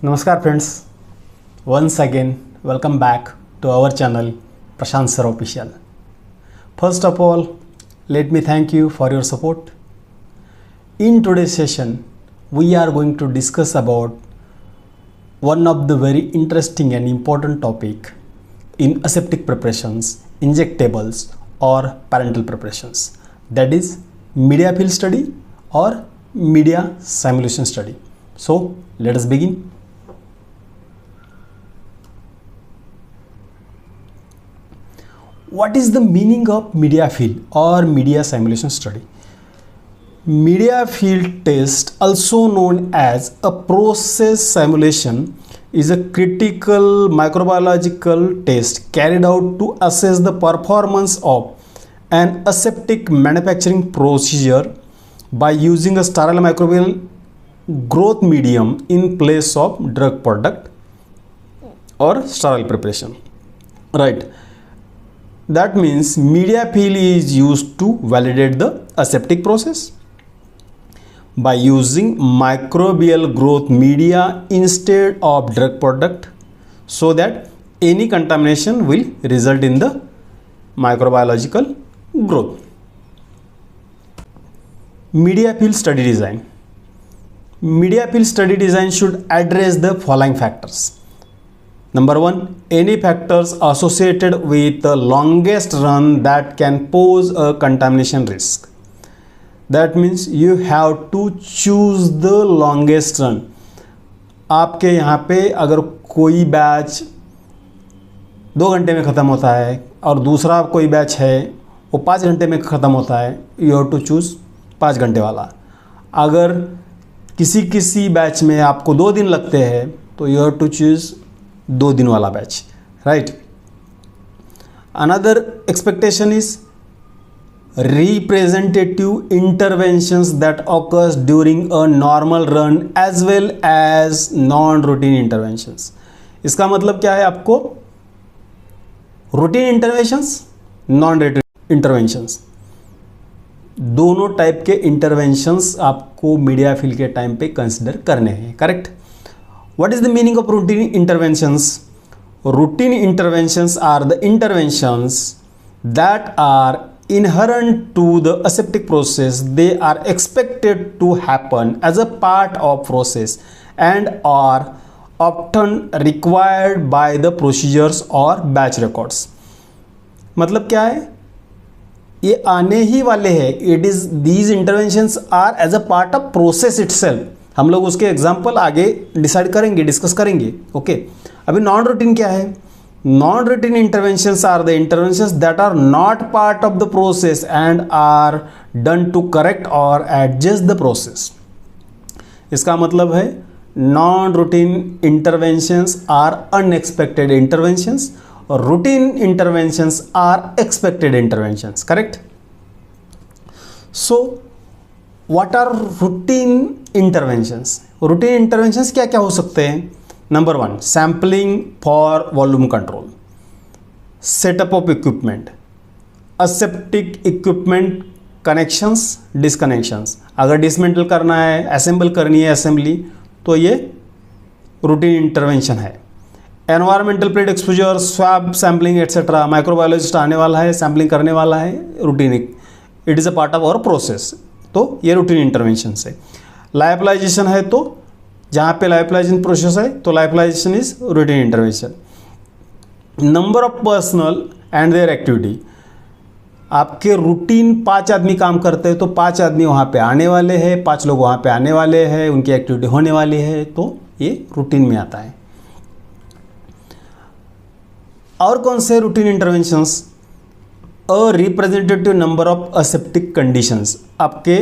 Namaskar friends, once again welcome back to our channel Prashant Sir Official. First of all, let me thank you for your support. In today's session, we are going to discuss about one of the very interesting and important topic in aseptic preparations, injectables or parenteral preparations, that is media fill study or media simulation study. So let us begin. What is the meaning of media fill or media simulation study? Media fill test, also known as a process simulation, is a critical microbiological test carried out to assess the performance of an aseptic manufacturing procedure by using a sterile microbial growth medium in place of drug product or sterile preparation. Right. That means media fill is used to validate the aseptic process by using microbial growth media instead of drug product, so that any contamination will result in the microbiological growth. Media fill study design. Media fill study design should address the following factors. Number one, any factors associated with the longest run that can pose a contamination risk. That means you have to choose the longest run. आपके यहाँ पे अगर कोई batch 2 घंटे में ख़त्म होता है और दूसरा कोई बैच है वो 5 घंटे में ख़त्म होता है, यू हैव टू चूज़ 5 घंटे वाला. अगर किसी बैच में आपको 2 दिन लगते हैं तो यू हैव टू चूज़ 2 दिन वाला batch. Right. Another expectation is representative interventions that occurs during a normal run as well as non-routine interventions. इसका मतलब क्या है? आपको routine interventions, non routine interventions, दोनों टाइप के इंटरवेंशंस आपको मीडिया फिल के टाइम पे कंसिडर करने हैं. Correct. What is the meaning of routine interventions? Routine interventions are the interventions that are inherent to the aseptic process. They are expected to happen as a part of process and are often required by the procedures or batch records. मतलब क्या है? ये आने ही वाले हैं. It is these interventions are as a part of process itself. हम लोग उसके एग्जाम्पल आगे डिसाइड करेंगे, डिस्कस करेंगे. ओके. अभी नॉन रूटीन क्या है? Non-routine interventions are the interventions that are not part of the process and are done to correct or adjust the process. इसका मतलब है non-routine interventions are unexpected interventions और routine interventions are expected interventions. Correct? So, what are routine interventions? Routine interventions क्या क्या हो सकते हैं? Number 1, sampling for volume control, setup of equipment, aseptic equipment connections, disconnections. अगर डिसमेंटल करना है, assemble करनी है असेंबली, तो ये रूटीन इंटरवेंशन है. Environmental plate exposure, swab sampling etcetera, microbiologist आने वाला है, सैम्पलिंग करने वाला है, routine. It is a part of our process. तो ये रूटीन इंटरवेंशन है. लाइफलाइजेशन है तो जहाँ पे लाइफलाइजेशन प्रोसेस है तो lyophilization is routine intervention. Number of personnel and their activity. आपके रूटीन 5 आदमी काम करते हैं तो 5 आदमी वहाँ पे आने वाले हैं, 5 लोग वहाँ पे आने वाले हैं, उनकी एक्टिविटी होने वाली है, तो ये रूटीन में आता है. और कौन से routine interventions? A representative number of aseptic conditions. आपके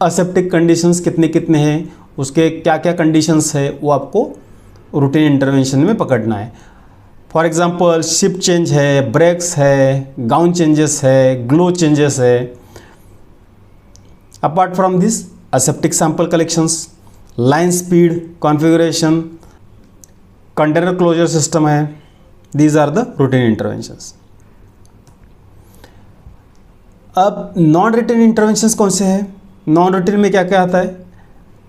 असेप्टिक कंडीशंस कितने कितने हैं, उसके क्या क्या कंडीशंस है, वो आपको रूटीन इंटरवेंशन में पकड़ना है. फॉर एग्जांपल शिफ्ट चेंज है, ब्रेक्स है, गाउन चेंजेस है, ग्लो चेंजेस है. Apart from this aseptic sample collections, line speed, configuration, container closure system है. These are the routine interventions. अब नॉन रूटीन इंटरवेंशंस कौन से हैं? नॉन रूटीन में क्या क्या आता है?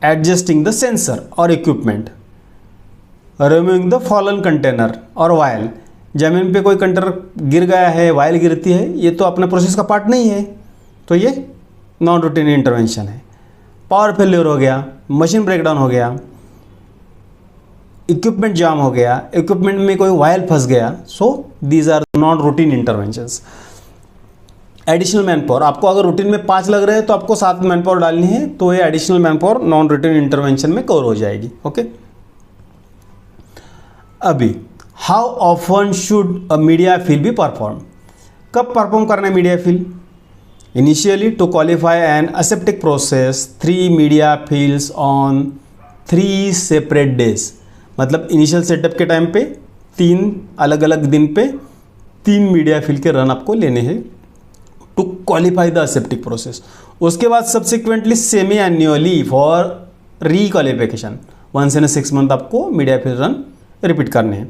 एडजस्टिंग द सेंसर और equipment, removing the fallen container और वायल, जमीन पे कोई कंटेनर गिर गया है, वायल गिरती है, ये तो अपने प्रोसेस का पार्ट नहीं है, तो ये नॉन रूटीन इंटरवेंशन है। पावर फेल्योर हो गया, मशीन ब्रेकडाउन हो गया, इक्विपमेंट जाम हो गया, इक्विपमेंट में कोई वायल फंस गया, so these are non routine interventions. Additional manpower, आपको अगर रूटीन में 5 लग रहे हैं तो आपको 7 मैन पावर डालनी है, तो ये additional manpower non routine intervention में कवर हो जाएगी। ओके, अभी how often should a media fill be perform, कब परफॉर्म करना है media fill? Initially to qualify an aseptic process 3 media fills on 3 separate days, मतलब इनिशियल सेटअप के time पे 3 अलग अलग दिन पे 3 मीडिया फील के रन आपको लेने हैं to qualify the aseptic process. उसके बाद subsequently semi annually for requalification, 1 से 6 मंथ आपको मीडिया फील रन रिपीट करने हैं।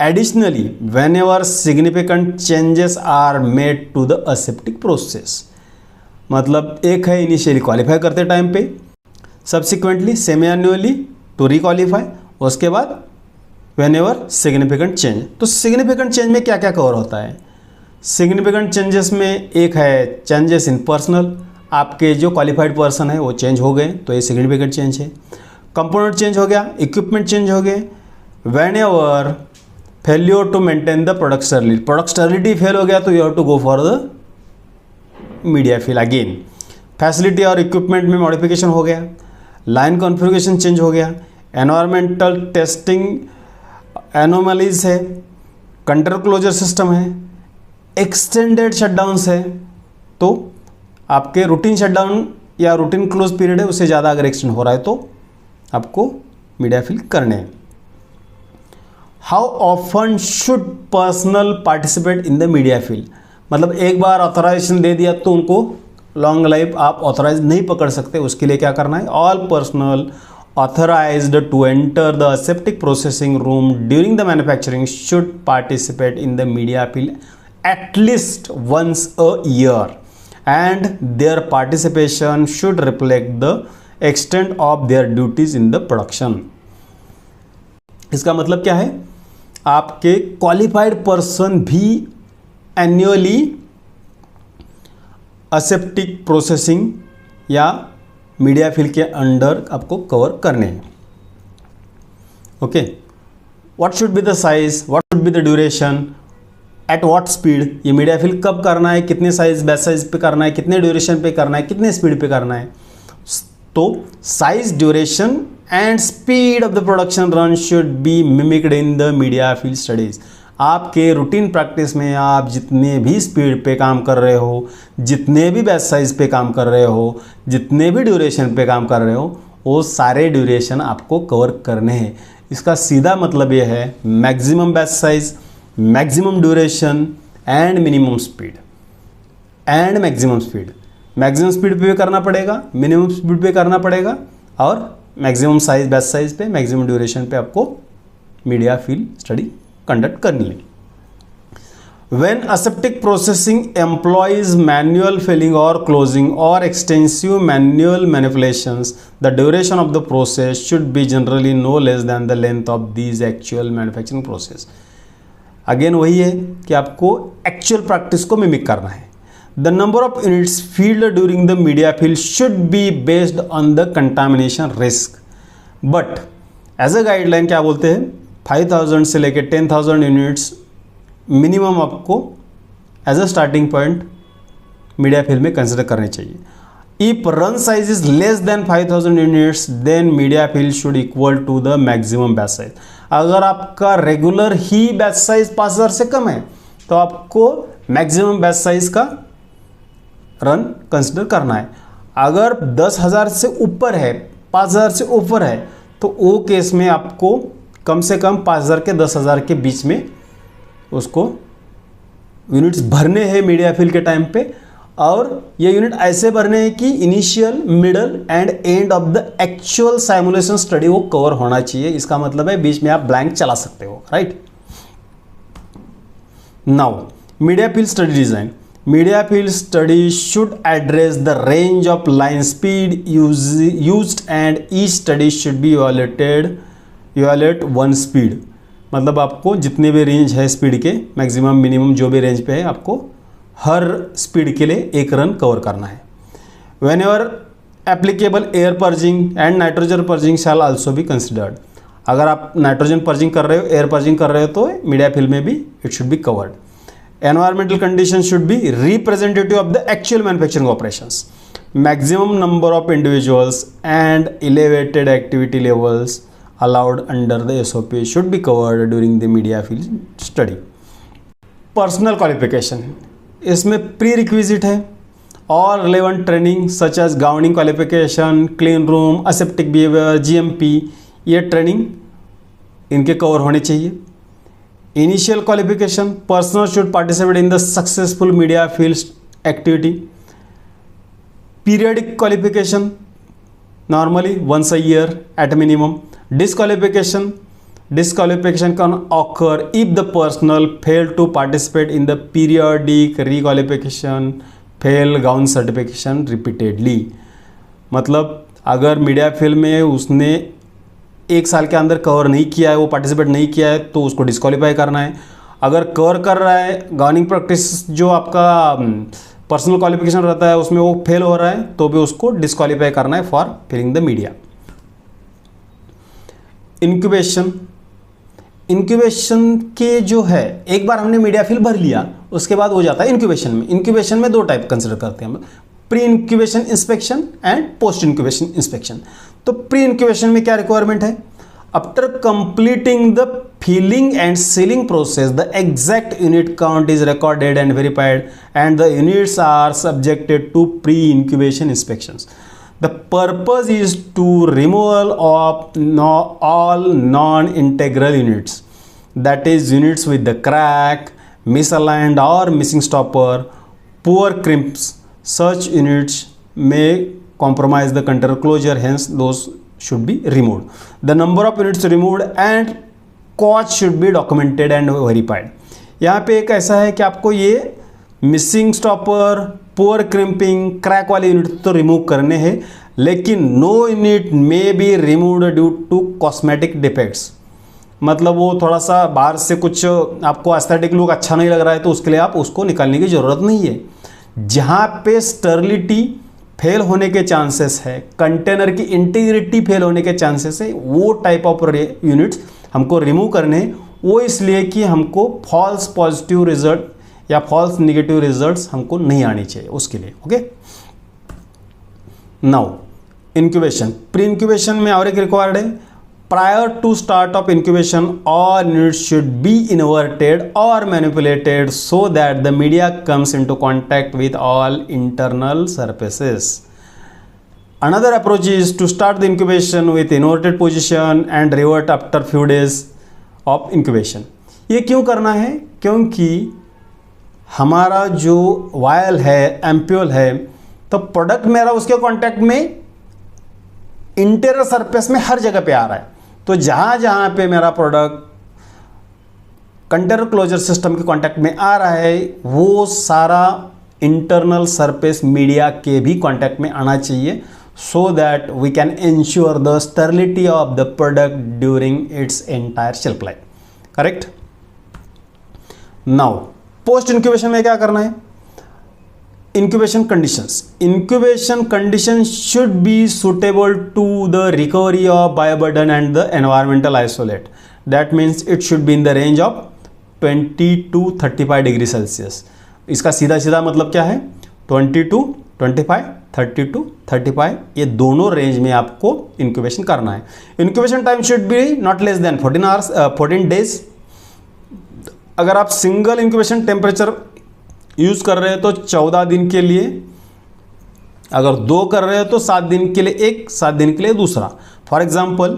Additionally whenever significant changes are made to the aseptic process, मतलब एक है इनिशियली क्वालिफाई करते टाइम पे, subsequently semi annually to requalify, उसके बाद वेन एवर सिग्निफिकेंट चेंज। तो सिग्निफिकेंट चेंज में क्या क्या कवर होता है? सिग्निफिकेंट चेंजेस में एक है चेंजेस इन पर्सनल, आपके जो क्वालिफाइड पर्सन है वो चेंज हो गए, तो ये सिग्निफिकेंट चेंज है। कंपोनेंट चेंज हो गया, इक्विपमेंट चेंज हो गए। Whenever failure to maintain the product stability, product stability fail हो गया तो you have to go for the media fill again. Facility और इक्विपमेंट में मॉडिफिकेशन हो गया, लाइन कॉन्फ़िगरेशन चेंज हो गया, एनवायरमेंटल टेस्टिंग एनोमलीज है, कंट्रोल क्लोजर सिस्टम है, एक्सटेंडेड शटडाउन्स है, तो आपके रूटीन शटडाउन या रूटीन क्लोज पीरियड है उससे ज़्यादा अगर एक्सटेंड हो रहा है तो आपको मीडिया फील करने हैं। How often should personal participate in the media feel, मतलब एक बार ऑथराइजेशन दे दिया तो उनको लॉन्ग लाइफ आप ऑथराइज नहीं पकड़ सकते, उसके लिए क्या करना है? All personal authorized to enter the aseptic processing room during the manufacturing should participate in the media field at least once a year and their participation should reflect the extent of their duties in the production। इसका मतलब क्या है? आपके qualified person भी annually aseptic processing या media feel के under आपको cover करने हैं। Okay, what should be the size, what should be the duration, at what speed, ये मीडिया फील कब करना है, कितने साइज बैच साइज पे करना है, कितने ड्यूरेशन पे करना है, कितने स्पीड पे करना है। तो size, duration and speed of the production run should be mimicked in the media feel studies. आपके रूटीन प्रैक्टिस में आप जितने भी स्पीड पे काम कर रहे हो, जितने भी बैच साइज पे काम कर रहे हो, जितने भी ड्यूरेशन पे काम कर रहे हो, वो सारे ड्यूरेशन आपको कवर करने हैं। इसका सीधा मतलब ये है maximum batch size, maximum duration and minimum speed and maximum speed. Maximum speed पे भी करना पड़ेगा, मिनिमम स्पीड पे करना पड़ेगा, और मैक्सिमम साइज बैच साइज पे, मैक्सिमम ड्यूरेशन पे आपको मीडिया फील स्टडी कंडक्ट करनी है। When aseptic processing employs manual filling or closing or extensive manual manipulations, the duration of the process should be generally no less than the length of these actual manufacturing process। Again वही है कि आपको actual practice को mimic करना है। The number of units filled during the media fill should be based on the contamination risk, but as a guideline क्या बोलते हैं, 5000 से लेकर 10,000 यूनिट्स मिनिमम आपको as a starting point media fill में कंसिडर करनी चाहिए। If run size is less than 5000 units then media fill should equal to the maximum batch size. अगर आपका रेगुलर ही बैच साइज 5000 से कम है तो आपको मैक्सिमम बैच साइज का रन कंसिडर करना है। अगर 10,000 से ऊपर है, 5000 से ऊपर है, तो वो केस में आपको कम से कम 5000 के 10,000 के बीच में उसको यूनिट्स भरने हैं मीडिया फील के टाइम पे, और ये यूनिट ऐसे भरने हैं कि initial, middle and end of the actual simulation study वो कवर होना चाहिए। इसका मतलब है बीच में आप ब्लैंक चला सकते हो, right. Now media feel study design. Media feel study should address the range of line speed used and each study should be evaluated evaluate one speed, मतलब आपको जितने भी रेंज है स्पीड के, मैक्सिमम मिनिमम जो भी रेंज पे है, आपको हर स्पीड के लिए एक रन कवर करना है। When ever applicable air purging and nitrogen purging shell also be considered. अगर आप नाइट्रोजन पर्जिंग कर रहे हो, एयर पर्जिंग कर रहे हो, तो मीडिया फिल में भी it should be covered. Environmental condition should be representative of the actual manufacturing operations. Maximum number of individuals and elevated activity levels allowed under the SOP should be covered during the media field study. Personal qualification, इसमें prerequisite है और relevant training such as governing qualification, clean room, aseptic behaviour, GMP, ये training इनके cover होने चाहिए। Initial qualification, personnel should participate in the successful media fill activity. Periodic qualification, normally once a year at minimum. Disqualification can occur if the personnel fail to participate in the periodic requalification, fail gown certification repeatedly. मतलब अगर media film में उसने एक साल के अंदर cover नहीं किया है, वो पार्टिसिपेट नहीं किया है, तो उसको डिस्क्वालीफाई करना है। अगर कवर कर रहा है, गवर्निंग प्रैक्टिस जो आपका पर्सनल क्वालिफिकेशन रहता है उसमें वो फेल हो रहा है, तो भी उसको डिस्क्वालीफाई करना है for filling the media. Incubation के जो है, एक बार हमने मीडिया फिल भर लिया, उसके बाद हो जाता है इंक्यूबेशन में। इंक्यूबेशन में दो टाइप कंसिडर करते हैं हम, pre incubation inspection and post incubation inspection. तो प्री इंक्यूबेशन में क्या रिक्वायरमेंट है? After completing the filling and sealing process, the exact unit count is recorded and verified, and the units are subjected to pre-incubation inspections. The purpose is to removal of all non-integral units, that is units with the crack, misaligned or missing stopper, poor crimps. Such units may compromise the container closure, hence those should be removed. The number of units removed and cost should be documented and verified. यहाँ पे एक ऐसा है कि आपको ये missing stopper, poor crimping, crack वाले unit तो रिमूव करने हैं, लेकिन no unit may be removed due to cosmetic defects. मतलब वो थोड़ा सा बाहर से कुछ आपको एस्थेटिक लुक अच्छा नहीं लग रहा है, तो उसके लिए आप उसको निकालने की ज़रूरत नहीं है। जहाँ पे स्टर्लिटी फेल होने के चांसेस है, कंटेनर की इंटीग्रिटी फेल होने के चांसेस है, वो टाइप ऑफ यूनिट्स हमको रिमूव करने हैं। वो इसलिए कि हमको फॉल्स पॉजिटिव रिजल्ट या फॉल्स नेगेटिव रिजल्ट्स हमको नहीं आनी चाहिए, उसके लिए। Okay, now incubation. Pre incubation में और एक रिक्वायर्ड है, prior to start of incubation all units should be inverted और manipulated so that the media comes into contact with all internal surfaces. Another approach is to start the incubation with inverted position and revert after few days of incubation. ये क्यों करना है? क्योंकि हमारा जो vial है, ampoule है, तो प्रोडक्ट मेरा उसके कॉन्टैक्ट में इंटीरियर सरफेस में हर जगह पे आ रहा है। तो जहाँ जहाँ पे मेरा प्रोडक्ट कंटेनर क्लोजर सिस्टम के कांटेक्ट में आ रहा है, वो सारा इंटरनल सरफेस मीडिया के भी कांटेक्ट में आना चाहिए, so that we can ensure the sterility of the product during its entire shelf life. Correct. Now post incubation में क्या करना है? Incubation conditions. Incubation conditions should be suitable to the recovery of bioburden and the environmental isolate. That means it should be in the range of 20 to 35 degree Celsius. इसका सीधा सीधा मतलब क्या है? 20 to 25, 30 to 35, ये दोनों रेंज में आपको इंक्यूबेशन करना है। Incubation time should be not less than 14 days. अगर आप सिंगल इंक्यूबेशन टेम्परेचर यूज कर रहे हैं तो 14 दिन के लिए, अगर 2 कर रहे हो तो 7 दिन के लिए एक, 7 दिन के लिए दूसरा। For example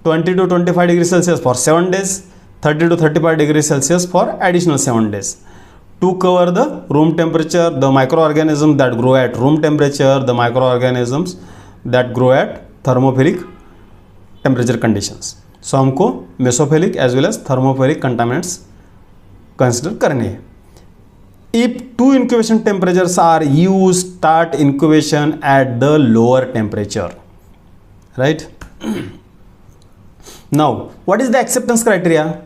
20 to 25 degree Celsius for 7 days, 30 to 35 degree Celsius for additional 7 days to cover the room temperature, the microorganism that grow at room temperature, the microorganisms that grow at thermophilic temperature conditions. So हमको mesophilic as well as thermophilic contaminants consider करने हैं। If two incubation temperatures are used, start incubation at the lower temperature, right? Now, what is the acceptance criteria?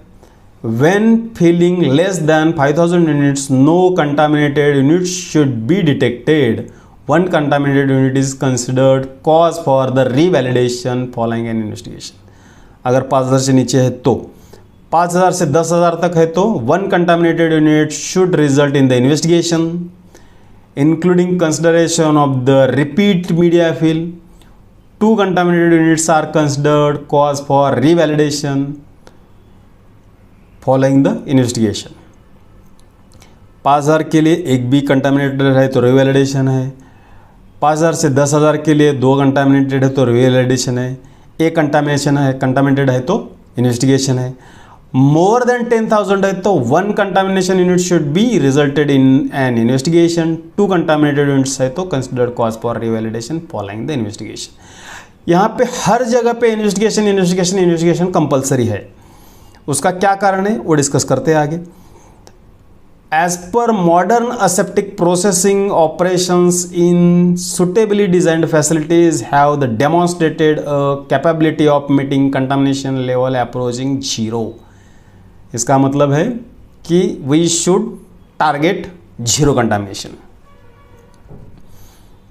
When filling less than 5000 units, no contaminated units should be detected. One contaminated unit is considered cause for the revalidation following an investigation. अगर 5000 से नीचे है तो, 5000 से 10,000 तक है तो one contaminated unit should result in the investigation, including consideration of the repeat media fill. 2 contaminated units are considered cause for revalidation following the investigation. 5000 के लिए एक भी कंटामिनेटेड है तो रिवैलिडेशन है, 5000 से 10,000 के लिए 2 कंटामिनेटेड है तो रिवैलिडेशन है, एक कंटामिनेटेड है तो इन्वेस्टिगेशन है, मोर देन 10,000 है तो 1 contamination unit should be resulted in an investigation, 2 contaminated units है तो considered cause for revalidation following the investigation. यहाँ पे हर जगह पे इन्वेस्टिगेशन कंपलसरी है. उसका क्या कारण है वो डिस्कस करते हैं आगे. As per modern aseptic processing operations in suitably designed facilities have the demonstrated capability of meeting contamination level approaching 0. इसका मतलब है कि we should target 0 contamination.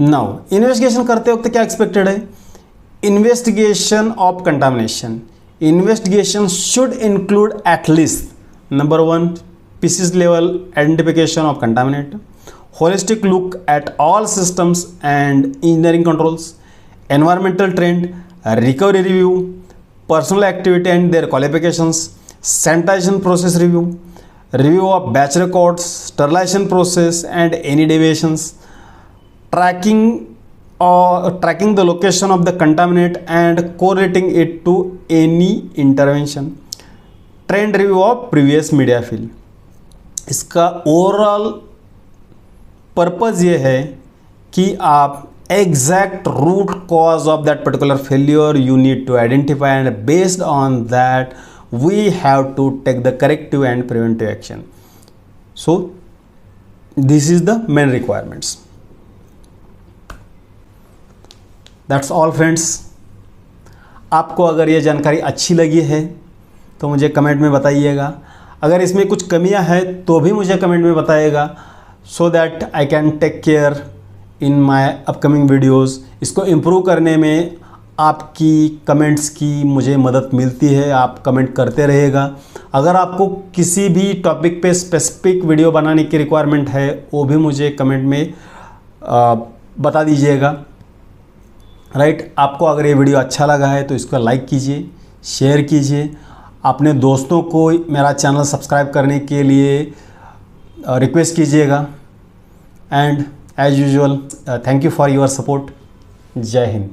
Now investigation करते वक्त क्या एक्सपेक्टेड है? Investigation of contamination. Investigation should include at least number 1 species level identification of contaminant, holistic look at all systems and engineering controls, environmental trend, recovery review, personal activity and their qualifications, sanitization process review, review of batch records, sterilization process and any deviations, tracking the location of the contaminant and correlating it to any intervention, trend review of previous media fill. इसका overall purpose ये है कि आप exact root cause of that particular failure you need to identify and based on that we have to take the corrective and preventive action. So this is the main requirements. That's all friends. आपको अगर ये जानकारी अच्छी लगी है तो मुझे comment में बताइएगा. अगर इसमें कुछ कमियां हैं तो भी मुझे कमेंट में बताइएगा, so that I can take care in my upcoming videos. इसको इम्प्रूव करने में आपकी कमेंट्स की मुझे मदद मिलती है. आप कमेंट करते रहिएगा. अगर आपको किसी भी टॉपिक पे स्पेसिफिक वीडियो बनाने की रिक्वायरमेंट है वो भी मुझे कमेंट में बता दीजिएगा. राइट. आपको अगर ये वीडियो अच्छा लगा है तो इसको लाइक कीजिए, शेयर कीजिए, अपने दोस्तों को मेरा चैनल सब्सक्राइब करने के लिए रिक्वेस्ट कीजिएगा. And as usual thank you for your support. जय हिंद.